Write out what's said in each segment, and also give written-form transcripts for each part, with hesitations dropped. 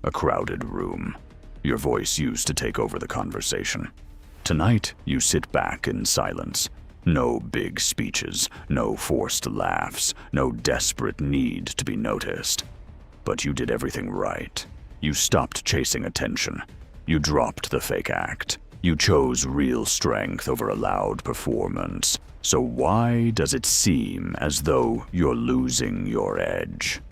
A crowded room. Your voice used to take over the conversation. Tonight, you sit back in silence. No big speeches, no forced laughs, no desperate need to be noticed. But you did everything right. You stopped chasing attention. You dropped the fake act. You chose real strength over a loud performance. So why does it seem as though you're losing your edge?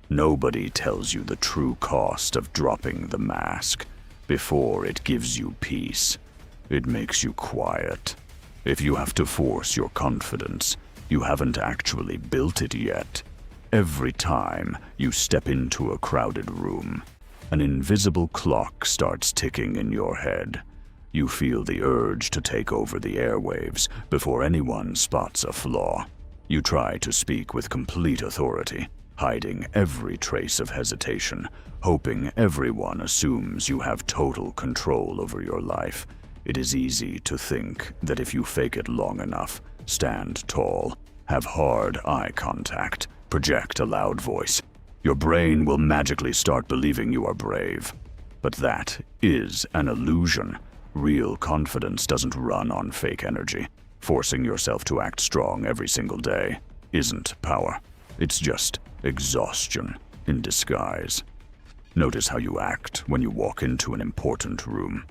Nobody tells you the true cost of dropping the mask before it gives you peace. It makes you quiet. If you have to force your confidence, you haven't actually built it yet. Every time you step into a crowded room, an invisible clock starts ticking in your head. You feel the urge to take over the airwaves before anyone spots a flaw. You try to speak with complete authority, hiding every trace of hesitation, hoping everyone assumes you have total control over your life. It is easy to think that if you fake it long enough, stand tall, have hard eye contact, project a loud voice, your brain will magically start believing you are brave. But that is an illusion. Real confidence doesn't run on fake energy. Forcing yourself to act strong every single day isn't power. It's just exhaustion in disguise. Notice how you act when you walk into an important room.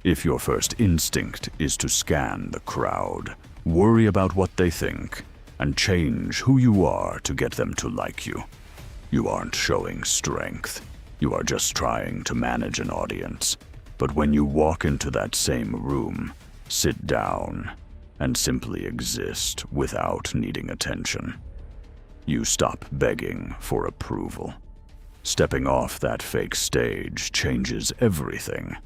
If your first instinct is to scan the crowd, worry about what they think, and change who you are to get them to like you, you aren't showing strength. You are just trying to manage an audience. But when you walk into that same room, sit down, and simply exist without needing attention, you stop begging for approval. Stepping off that fake stage changes everything.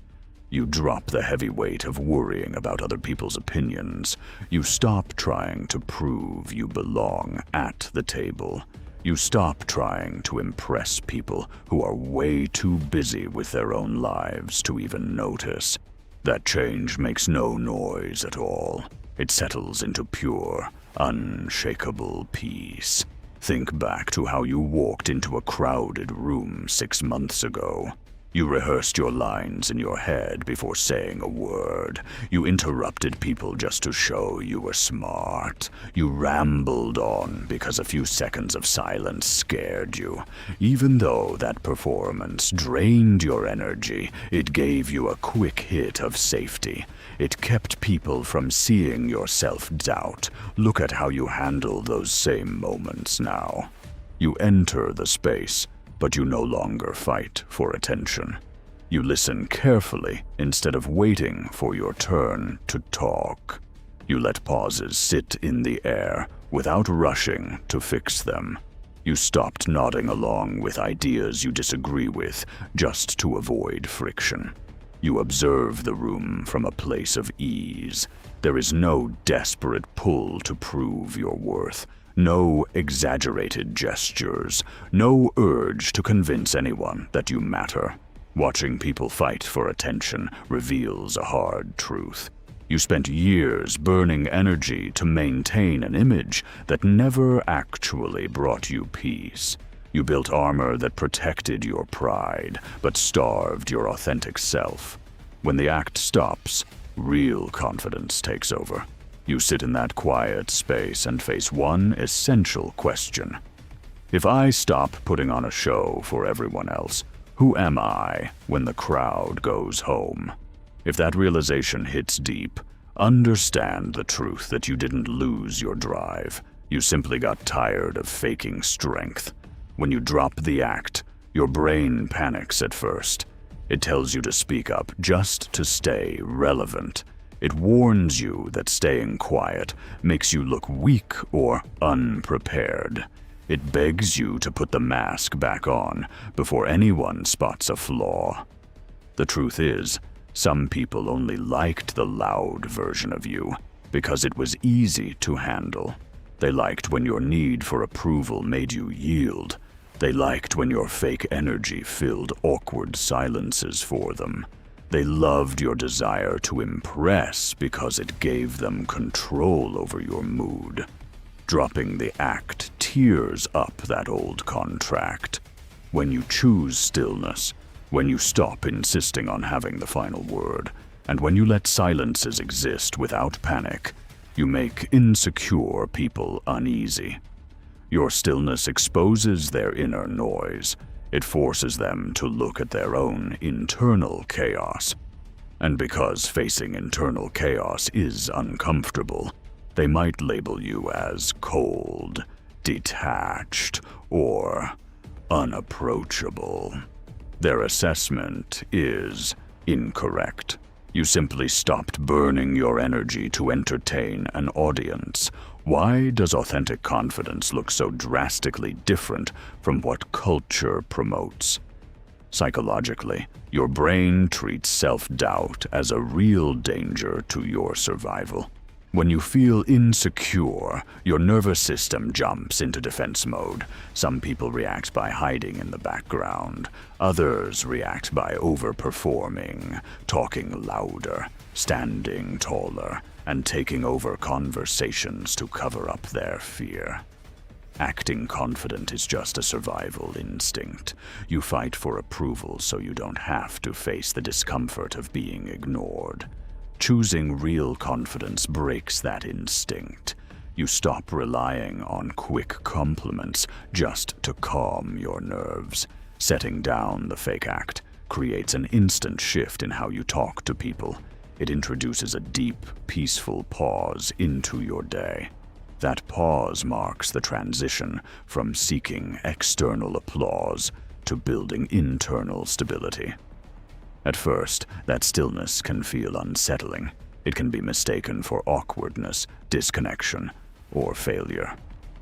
You drop the heavy weight of worrying about other people's opinions. You stop trying to prove you belong at the table. You stop trying to impress people who are way too busy with their own lives to even notice. That change makes no noise at all. It settles into pure, unshakable peace. Think back to how you walked into a crowded room 6 months ago. You rehearsed your lines in your head before saying a word. You interrupted people just to show you were smart. You rambled on because a few seconds of silence scared you. Even though that performance drained your energy, it gave you a quick hit of safety. It kept people from seeing your self-doubt. Look at how you handle those same moments now. You enter the space, but you no longer fight for attention. You listen carefully instead of waiting for your turn to talk. You let pauses sit in the air without rushing to fix them. You stopped nodding along with ideas you disagree with just to avoid friction. You observe the room from a place of ease. There is no desperate pull to prove your worth. No exaggerated gestures, no urge to convince anyone that you matter. Watching people fight for attention reveals a hard truth. You spent years burning energy to maintain an image that never actually brought you peace. You built armor that protected your pride, but starved your authentic self. When the act stops, real confidence takes over. You sit in that quiet space and face one essential question. If I stop putting on a show for everyone else, who am I when the crowd goes home? If that realization hits deep, understand the truth that you didn't lose your drive. You simply got tired of faking strength. When you drop the act, your brain panics at first. It tells you to speak up just to stay relevant. It warns you that staying quiet makes you look weak or unprepared. It begs you to put the mask back on before anyone spots a flaw. The truth is, some people only liked the loud version of you because it was easy to handle. They liked when your need for approval made you yield. They liked when your fake energy filled awkward silences for them. They loved your desire to impress because it gave them control over your mood. Dropping the act tears up that old contract. When you choose stillness, when you stop insisting on having the final word, and when you let silences exist without panic, you make insecure people uneasy. Your stillness exposes their inner noise. It forces them to look at their own internal chaos. And because facing internal chaos is uncomfortable, they might label you as cold, detached, or unapproachable. Their assessment is incorrect. You simply stopped burning your energy to entertain an audience. Why does authentic confidence look so drastically different from what culture promotes? Psychologically, your brain treats self-doubt as a real danger to your survival. When you feel insecure, your nervous system jumps into defense mode. Some people react by hiding in the background. Others react by overperforming, talking louder, standing taller, and taking over conversations to cover up their fear. Acting confident is just a survival instinct. You fight for approval so you don't have to face the discomfort of being ignored. Choosing real confidence breaks that instinct. You stop relying on quick compliments just to calm your nerves. Setting down the fake act creates an instant shift in how you talk to people. It introduces a deep, peaceful pause into your day. That pause marks the transition from seeking external applause to building internal stability. At first, that stillness can feel unsettling. It can be mistaken for awkwardness, disconnection, or failure.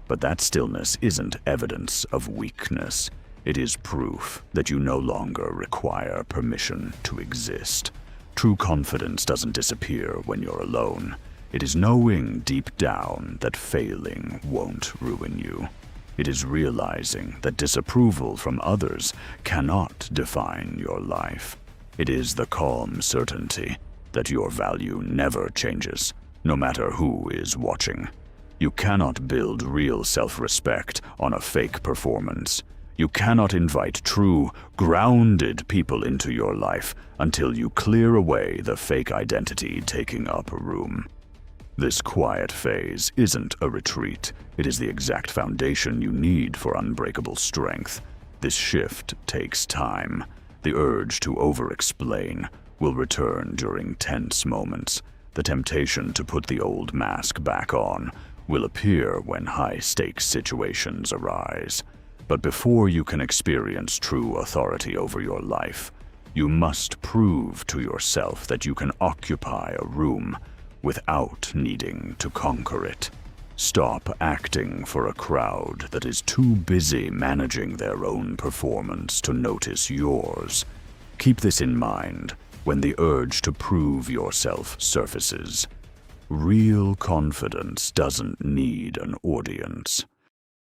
But that stillness isn't evidence of weakness. It is proof that you no longer require permission to exist. True confidence doesn't disappear when you're alone. It is knowing deep down that failing won't ruin you. It is realizing that disapproval from others cannot define your life. It is the calm certainty that your value never changes, no matter who is watching. You cannot build real self-respect on a fake performance. You cannot invite true, grounded people into your life until you clear away the fake identity taking up a room. This quiet phase isn't a retreat. It is the exact foundation you need for unbreakable strength. This shift takes time. The urge to over-explain will return during tense moments. The temptation to put the old mask back on will appear when high-stakes situations arise. But before you can experience true authority over your life, you must prove to yourself that you can occupy a room without needing to conquer it. Stop acting for a crowd that is too busy managing their own performance to notice yours. Keep this in mind when the urge to prove yourself surfaces. Real confidence doesn't need an audience.